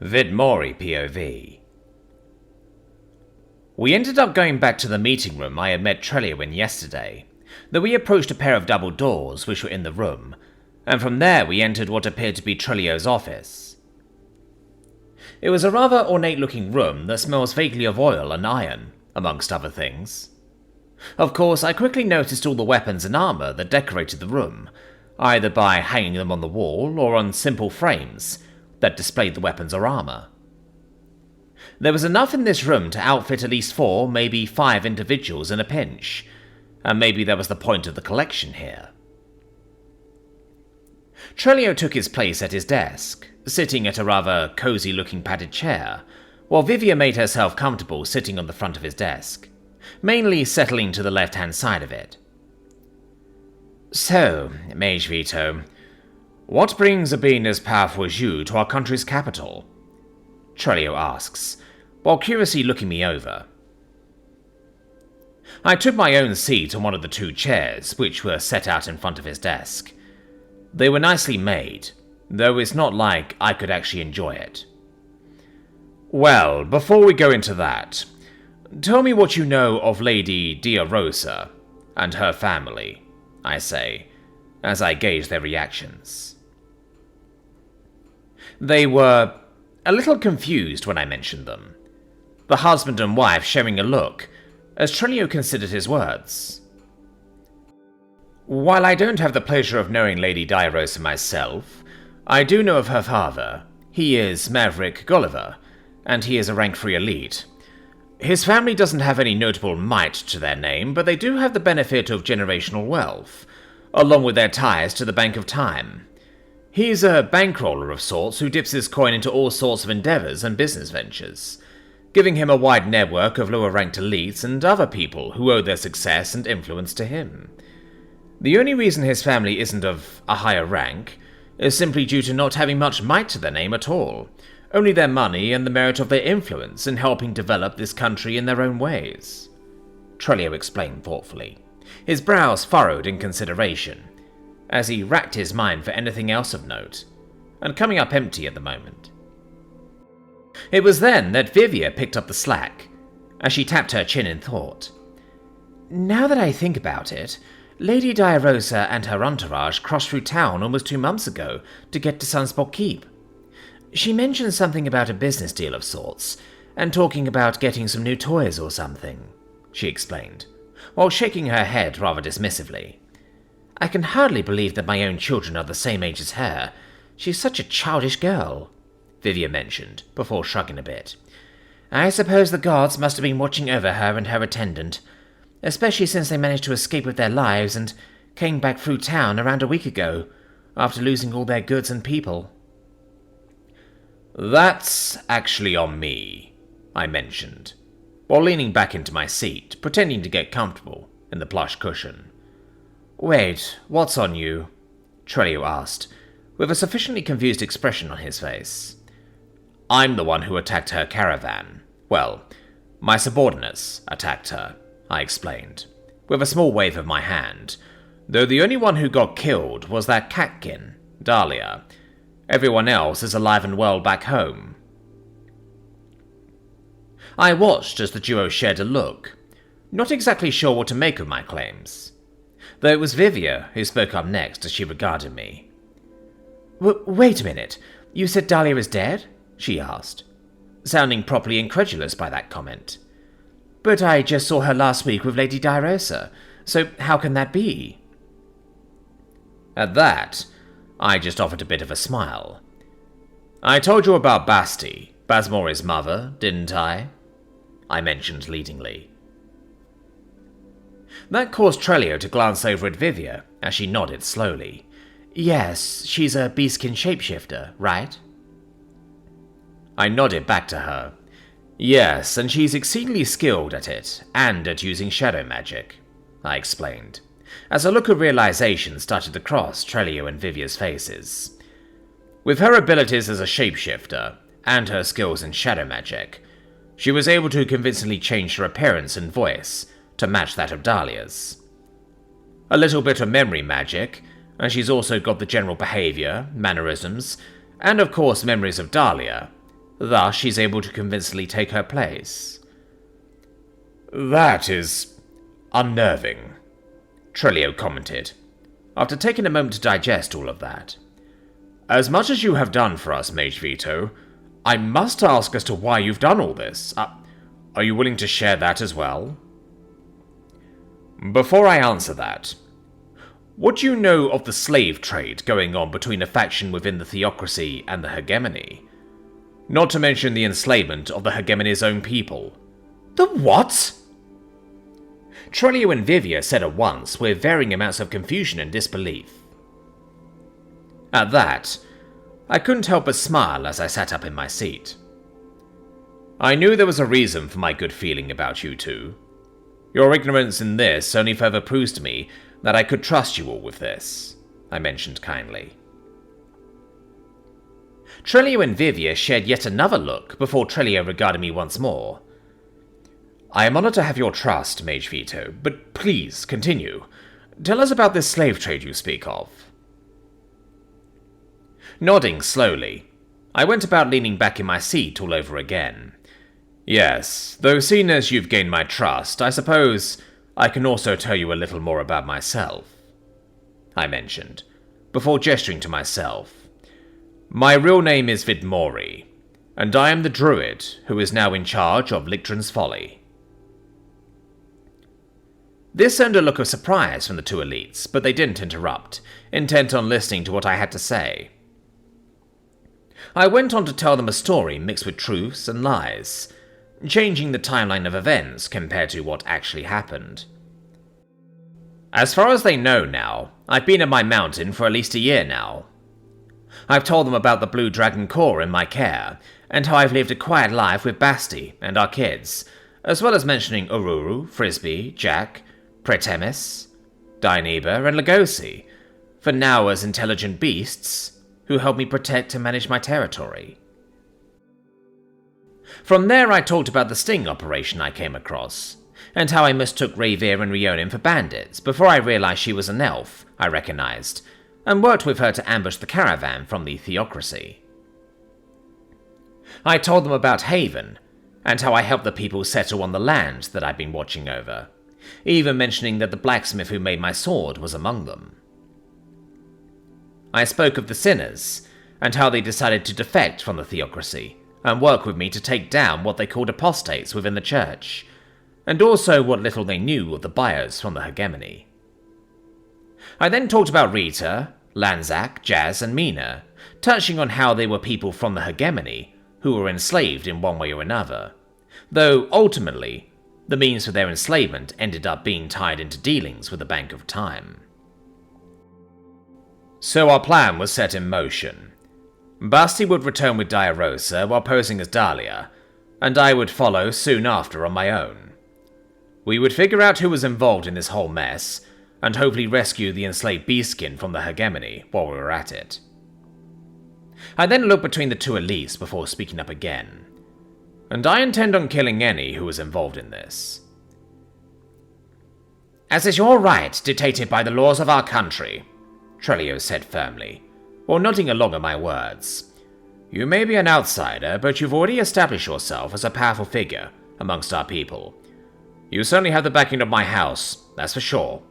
Vidmori POV. We ended up going back to the meeting room I had met Trelio in yesterday, though we approached a pair of double doors which were in the room, and from there we entered what appeared to be Trelio's office. It was a rather ornate-looking room that smells vaguely of oil and iron, amongst other things. Of course, I quickly noticed all the weapons and armor that decorated the room, either by hanging them on the wall or on simple frames that displayed the weapons or armor. There was enough in this room to outfit at least 4, maybe 5 individuals in a pinch, and maybe that was the point of the collection here. Trelio took his place at his desk, sitting at a rather cozy-looking padded chair, while Vivia made herself comfortable sitting on the front of his desk, mainly settling to the left-hand side of it. So, Mage Vito, what brings a being as powerful as you to our country's capital? Trelio asks, while curiously looking me over. I took my own seat on one of the 2 chairs, which were set out in front of his desk. They were nicely made, though it's not like I could actually enjoy it. Well, before we go into that, tell me what you know of Lady Dia Rosa and her family, I say, as I gauge their reactions. They were a little confused when I mentioned them, the husband and wife sharing a look, as Trelio considered his words. While I don't have the pleasure of knowing Lady Dia Rosa myself, I do know of her father. He is Maverick Gulliver, and he is a rank 3 elite. His family doesn't have any notable might to their name, but they do have the benefit of generational wealth, along with their ties to the Bank of Time. He's a bankroller of sorts who dips his coin into all sorts of endeavors and business ventures, giving him a wide network of lower-ranked elites and other people who owe their success and influence to him. The only reason his family isn't of a higher rank is simply due to not having much might to their name at all, only their money and the merit of their influence in helping develop this country in their own ways. Trelio explained thoughtfully, his brows furrowed in consideration, as he racked his mind for anything else of note, and coming up empty at the moment. It was then that Vivia picked up the slack, as she tapped her chin in thought. Now that I think about it, Lady Dia Rosa and her entourage crossed through town almost 2 months ago to get to Sunspot Keep. She mentioned something about a business deal of sorts, and talking about getting some new toys or something, she explained, while shaking her head rather dismissively. I can hardly believe that my own children are the same age as her. She's such a childish girl, Vivia mentioned, before shrugging a bit. I suppose the gods must have been watching over her and her attendant, especially since they managed to escape with their lives and came back through town around a week ago, after losing all their goods and people. That's actually on me, I mentioned, while leaning back into my seat, pretending to get comfortable in the plush cushion. Wait, what's on you? Trelio asked, with a sufficiently confused expression on his face. I'm the one who attacked her caravan. Well, my subordinates attacked her, I explained, with a small wave of my hand, though the only one who got killed was that catkin, Dahlia. Everyone else is alive and well back home. I watched as the duo shared a look, not exactly sure what to make of my claims, though it was Vivia who spoke up next as she regarded me. Wait a minute, you said Dahlia is dead? She asked, sounding properly incredulous by that comment. But I just saw her last week with Lady Dia Rosa, so how can that be? At that, I just offered a bit of a smile. I told you about Basti, Basmori's mother, didn't I? I mentioned leadingly. That caused Trelio to glance over at Vivia as she nodded slowly. Yes, she's a beastkin shapeshifter, right? I nodded back to her. Yes, and she's exceedingly skilled at it, and at using shadow magic, I explained, as a look of realization started to cross Trelio and Vivia's faces. With her abilities as a shapeshifter, and her skills in shadow magic, she was able to convincingly change her appearance and voice to match that of Dahlia's. A little bit of memory magic, and she's also got the general behavior, mannerisms, and of course memories of Dahlia, Thus, she's able to convincingly take her place. That is unnerving, Trelio commented, after taking a moment to digest all of that. As much as you have done for us, Mage Vito, I must ask as to why you've done all this. Are you willing to share that as well? Before I answer that, what do you know of the slave trade going on between a faction within the theocracy and the hegemony? Not to mention the enslavement of the hegemony's own people. The what? Trelio and Vivia said at once, with varying amounts of confusion and disbelief. At that, I couldn't help but smile as I sat up in my seat. I knew there was a reason for my good feeling about you two. Your ignorance in this only further proves to me that I could trust you all with this, I mentioned kindly. Trelio and Vivia shared yet another look before Trelio regarded me once more. I am honored to have your trust, Mage Vito, but please, continue. Tell us about this slave trade you speak of. Nodding slowly, I went about leaning back in my seat all over again. Yes, though seeing as you've gained my trust, I suppose I can also tell you a little more about myself, I mentioned, before gesturing to myself. My real name is Vidmori, and I am the druid who is now in charge of Lictron's Folly. This earned a look of surprise from the two elites, but they didn't interrupt, intent on listening to what I had to say. I went on to tell them a story mixed with truths and lies, changing the timeline of events compared to what actually happened. As far as they know now, I've been at my mountain for at least a year now. I've told them about the Blue Dragon core in my care, and how I've lived a quiet life with Basti and our kids, as well as mentioning Ururu, Frisbee, Jack, Pretemis, Dianeba, and Lugosi, for now as intelligent beasts who help me protect and manage my territory. From there I talked about the sting operation I came across, and how I mistook Rayveer and Rionin for bandits before I realized she was an elf I recognized, and worked with her to ambush the caravan from the theocracy. I told them about Haven, and how I helped the people settle on the land that I'd been watching over, even mentioning that the blacksmith who made my sword was among them. I spoke of the sinners, and how they decided to defect from the theocracy, and work with me to take down what they called apostates within the church, and also what little they knew of the buyers from the hegemony. I then talked about Rita, Lanzac, Jazz, and Mina, touching on how they were people from the hegemony who were enslaved in one way or another, though ultimately, the means for their enslavement ended up being tied into dealings with the Bank of Time. So our plan was set in motion. Basti would return with Diarosa while posing as Dahlia, and I would follow soon after on my own. We would figure out who was involved in this whole mess, and hopefully rescue the enslaved beastskin from the hegemony while we were at it. I then looked between the two elites before speaking up again, and I intend on killing any who was involved in this. As is your right dictated by the laws of our country, Trelio said firmly, while nodding along at my words. You may be an outsider, but you've already established yourself as a powerful figure amongst our people. You certainly have the backing of my house, that's for sure,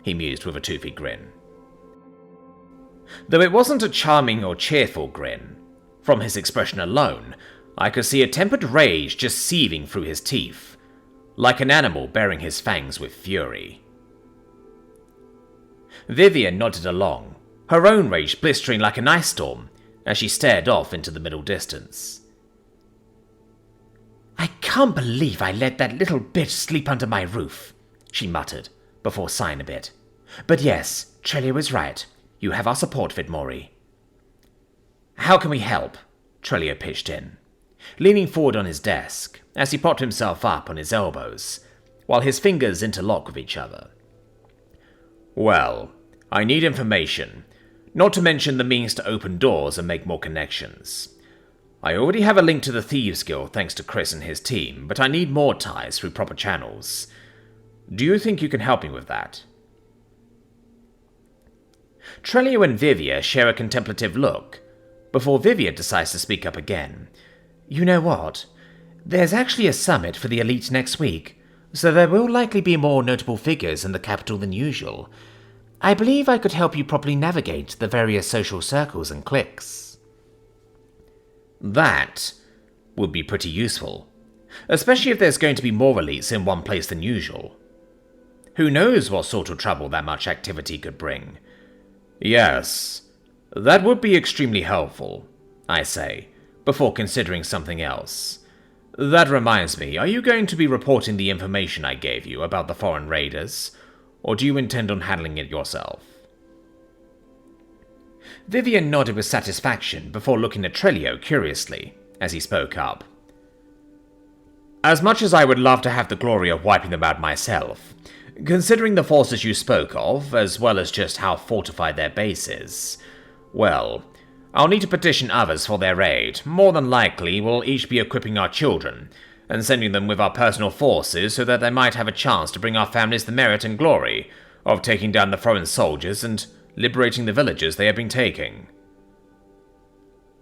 he mused with a toothy grin. Though it wasn't a charming or cheerful grin, from his expression alone, I could see a tempered rage just seething through his teeth, like an animal baring his fangs with fury. Vivian nodded along, her own rage blistering like an ice storm as she stared off into the middle distance. I can't believe I let that little bitch sleep under my roof, she muttered, before sighing a bit. But yes, Trelio is right. You have our support, Vidmori. How can we help? Trelio pitched in, leaning forward on his desk as he propped himself up on his elbows, while his fingers interlocked with each other. Well, I need information, not to mention the means to open doors and make more connections. I already have a link to the Thieves Guild thanks to Chris and his team, but I need more ties through proper channels. Do you think you can help me with that? Trelio and Vivia share a contemplative look, before Vivia decides to speak up again, You know what? There's actually a summit for the elite next week, so there will likely be more notable figures in the capital than usual. I believe I could help you properly navigate the various social circles and cliques. That would be pretty useful, especially if there's going to be more elites in one place than usual. Who knows what sort of trouble that much activity could bring? Yes, that would be extremely helpful, I say, before considering something else. That reminds me, are you going to be reporting the information I gave you about the foreign raiders, or do you intend on handling it yourself? Vivian nodded with satisfaction before looking at Trelio curiously as he spoke up. As much as I would love to have the glory of wiping them out myself, considering the forces you spoke of, as well as just how fortified their base is, well, I'll need to petition others for their aid. More than likely, we'll each be equipping our children and sending them with our personal forces so that they might have a chance to bring our families the merit and glory of taking down the foreign soldiers and liberating the villages they have been taking.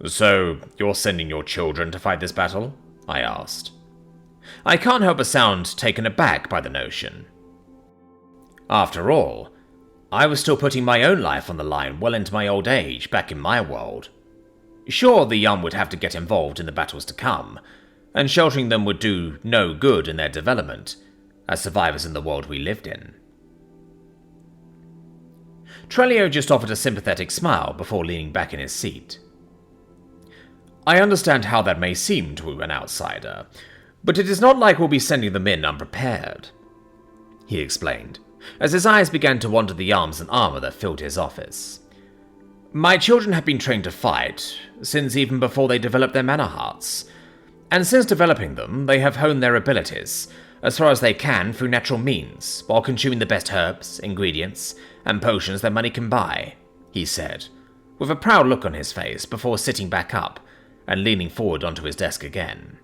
So, you're sending your children to fight this battle? I asked. I can't help but sound taken aback by the notion. After all, I was still putting my own life on the line well into my old age back in my world. Sure, the young would have to get involved in the battles to come, and sheltering them would do no good in their development as survivors in the world we lived in. Trelio just offered a sympathetic smile before leaning back in his seat. I understand how that may seem to an outsider, but it is not like we'll be sending them in unprepared, he explained, as his eyes began to wander the arms and armor that filled his office. My children have been trained to fight since even before they developed their mana hearts, and since developing them, they have honed their abilities as far as they can through natural means, while consuming the best herbs, ingredients, and potions that money can buy, he said, with a proud look on his face before sitting back up and leaning forward onto his desk again.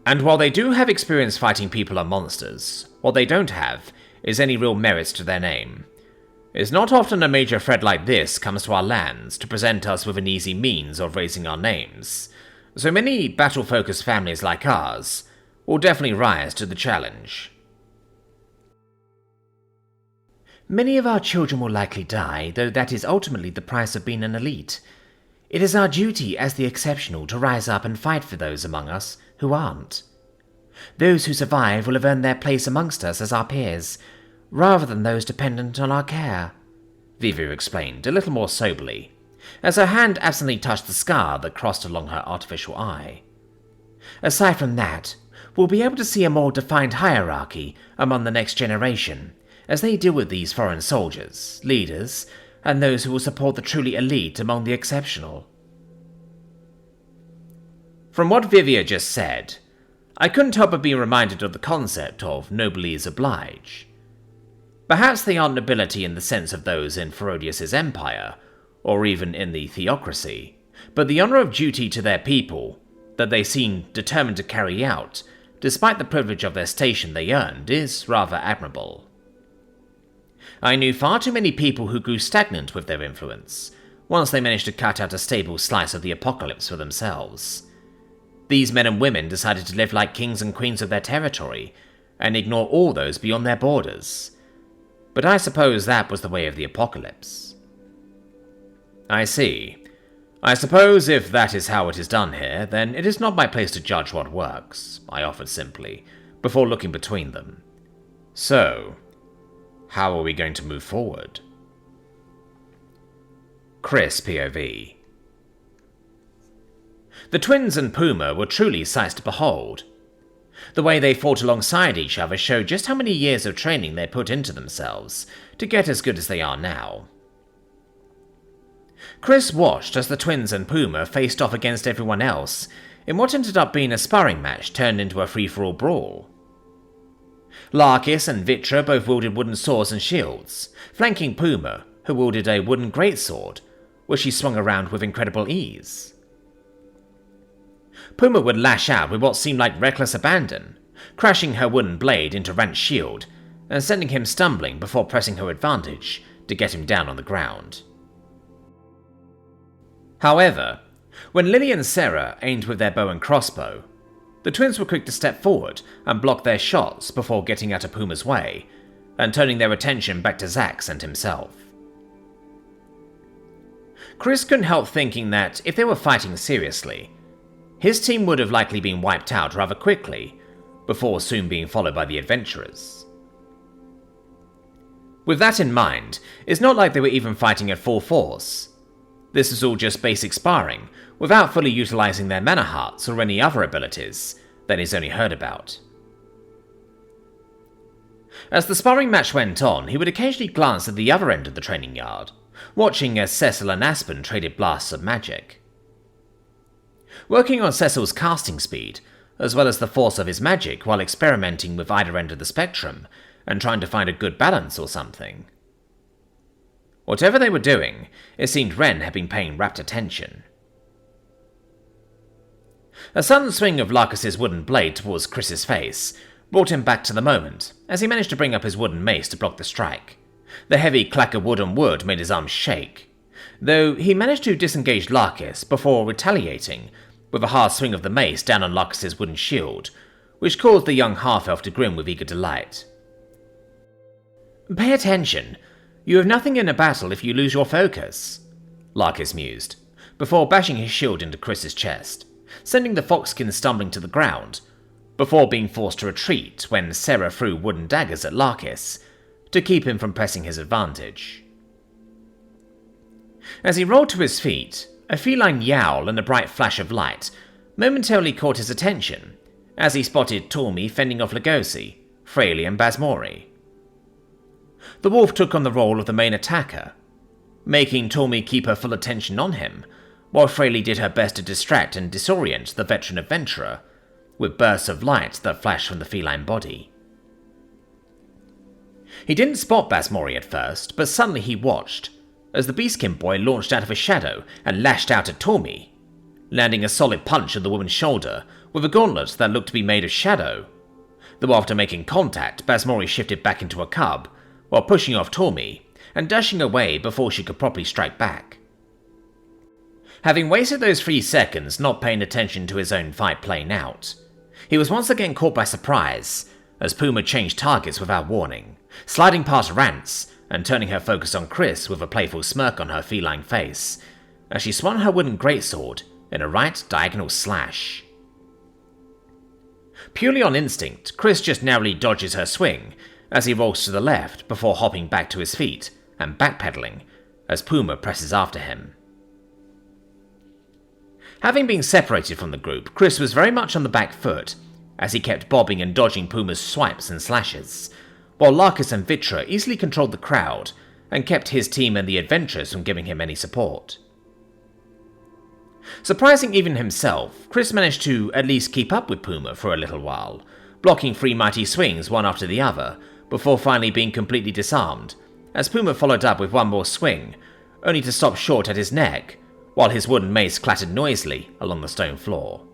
And while they do have experience fighting people and monsters, what they don't have is any real merits to their name. It's not often a major threat like this comes to our lands to present us with an easy means of raising our names, so many battle-focused families like ours will definitely rise to the challenge. Many of our children will likely die, though that is ultimately the price of being an elite. It is our duty as the exceptional to rise up and fight for those among us who aren't. Those who survive will have earned their place amongst us as our peers, rather than those dependent on our care, Vivia explained, a little more soberly, as her hand absently touched the scar that crossed along her artificial eye. Aside from that, we'll be able to see a more defined hierarchy among the next generation, as they deal with these foreign soldiers, leaders, and those who will support the truly elite among the exceptional. From what Vivia just said, I couldn't help but be reminded of the concept of noblesse oblige. Perhaps they aren't nobility in the sense of those in Ferodius's empire, or even in the theocracy, but the honor of duty to their people that they seem determined to carry out, despite the privilege of their station they earned, is rather admirable. I knew far too many people who grew stagnant with their influence, once they managed to cut out a stable slice of the apocalypse for themselves. These men and women decided to live like kings and queens of their territory, and ignore all those beyond their borders. But I suppose that was the way of the apocalypse. I see. I suppose if that is how it is done here, then it is not my place to judge what works, I offered simply, before looking between them. So, how are we going to move forward? Chris POV. The twins and Puma were truly sights to behold. The way they fought alongside each other showed just how many years of training they put into themselves to get as good as they are now. Chris watched as the twins and Puma faced off against everyone else in what ended up being a sparring match turned into a free-for-all brawl. Larkis and Vitra both wielded wooden swords and shields, flanking Puma, who wielded a wooden greatsword, which she swung around with incredible ease. Puma would lash out with what seemed like reckless abandon, crashing her wooden blade into Rant's shield and sending him stumbling before pressing her advantage to get him down on the ground. However, When Lily and Sarah aimed with their bow and crossbow, the twins were quick to step forward and block their shots before getting out of Puma's way and turning their attention back to Zax and himself. Chris couldn't help thinking that if they were fighting seriously, his team would have likely been wiped out rather quickly, before soon being followed by the adventurers. With that in mind, it's not like they were even fighting at full force. This was all just basic sparring, without fully utilizing their mana hearts or any other abilities that he's only heard about. As the sparring match went on, he would occasionally glance at the other end of the training yard, watching as Cecil and Aspen traded blasts of magic. Working on Cecil's casting speed, as well as the force of his magic while experimenting with either end of the spectrum and trying to find a good balance or something. Whatever they were doing, it seemed Ren had been paying rapt attention. A sudden swing of Larcus's wooden blade towards Chris's face brought him back to the moment, as he managed to bring up his wooden mace to block the strike. The heavy clack of wood on wood made his arms shake, though he managed to disengage Larcus before retaliating with a hard swing of the mace down on Larcus's wooden shield, which caused the young half-elf to grin with eager delight. "Pay attention. You have nothing in a battle if you lose your focus," Larcus mused, before bashing his shield into Chris's chest, sending the foxkin stumbling to the ground, before being forced to retreat when Sarah threw wooden daggers at Larcus to keep him from pressing his advantage. As he rolled to his feet, a feline yowl and a bright flash of light momentarily caught his attention as he spotted Tormi fending off Lugosi, Fraley and Basmori. The wolf took on the role of the main attacker, making Tormi keep her full attention on him, while Fraley did her best to distract and disorient the veteran adventurer with bursts of light that flashed from the feline body. He didn't spot Basmori at first, but suddenly he watched as the Beastkin boy launched out of a shadow and lashed out at Tormi, landing a solid punch on the woman's shoulder with a gauntlet that looked to be made of shadow, though after making contact, Basmori shifted back into a cub while pushing off Tormi and dashing away before she could properly strike back. Having wasted those 3 seconds not paying attention to his own fight playing out, he was once again caught by surprise as Puma changed targets without warning, sliding past Rance and turning her focus on Chris with a playful smirk on her feline face as she swung her wooden greatsword in a right diagonal slash. Purely on instinct, Chris just narrowly dodges her swing as he rolls to the left before hopping back to his feet and backpedaling as Puma presses after him. Having been separated from the group, Chris was very much on the back foot as he kept bobbing and dodging Puma's swipes and slashes, while Larcus and Vitra easily controlled the crowd and kept his team and the adventurers from giving him any support. Surprising even himself, Chris managed to at least keep up with Puma for a little while, blocking 3 mighty swings one after the other before finally being completely disarmed, as Puma followed up with one more swing, only to stop short at his neck, while his wooden mace clattered noisily along the stone floor.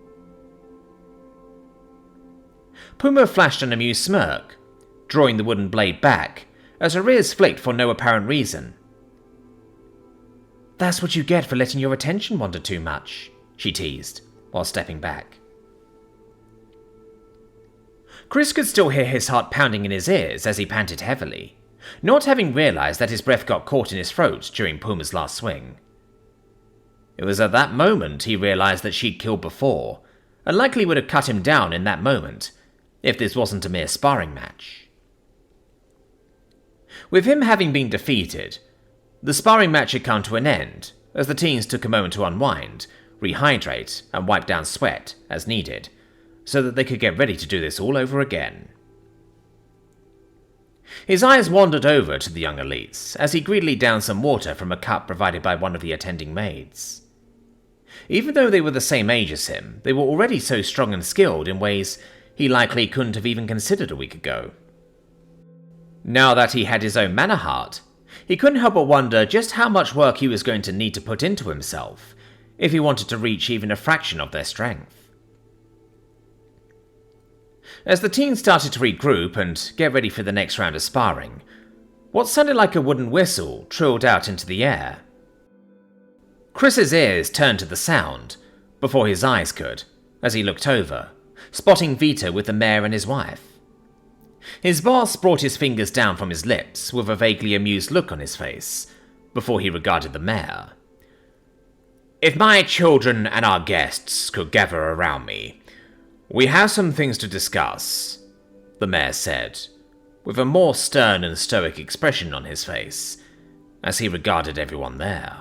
Puma flashed an amused smirk, drawing the wooden blade back, as her ears flicked for no apparent reason. "That's what you get for letting your attention wander too much," she teased, while stepping back. Chris could still hear his heart pounding in his ears as he panted heavily, not having realized that his breath got caught in his throat during Puma's last swing. It was at that moment he realized that she'd killed before, and likely would have cut him down in that moment if this wasn't a mere sparring match. With him having been defeated, the sparring match had come to an end, as the teens took a moment to unwind, rehydrate, and wipe down sweat as needed, so that they could get ready to do this all over again. His eyes wandered over to the young elites as he greedily downed some water from a cup provided by one of the attending maids. Even though they were the same age as him, they were already so strong and skilled in ways he likely couldn't have even considered a week ago. Now that he had his own mana heart, he couldn't help but wonder just how much work he was going to need to put into himself if he wanted to reach even a fraction of their strength. As the teens started to regroup and get ready for the next round of sparring, what sounded like a wooden whistle trilled out into the air. Chris's ears turned to the sound, before his eyes could, as he looked over, spotting Vito with the mayor and his wife. His boss brought his fingers down from his lips with a vaguely amused look on his face, before he regarded the mayor. If my children and our guests could gather around me, we have some things to discuss, the mayor said, with a more stern and stoic expression on his face, as he regarded everyone there.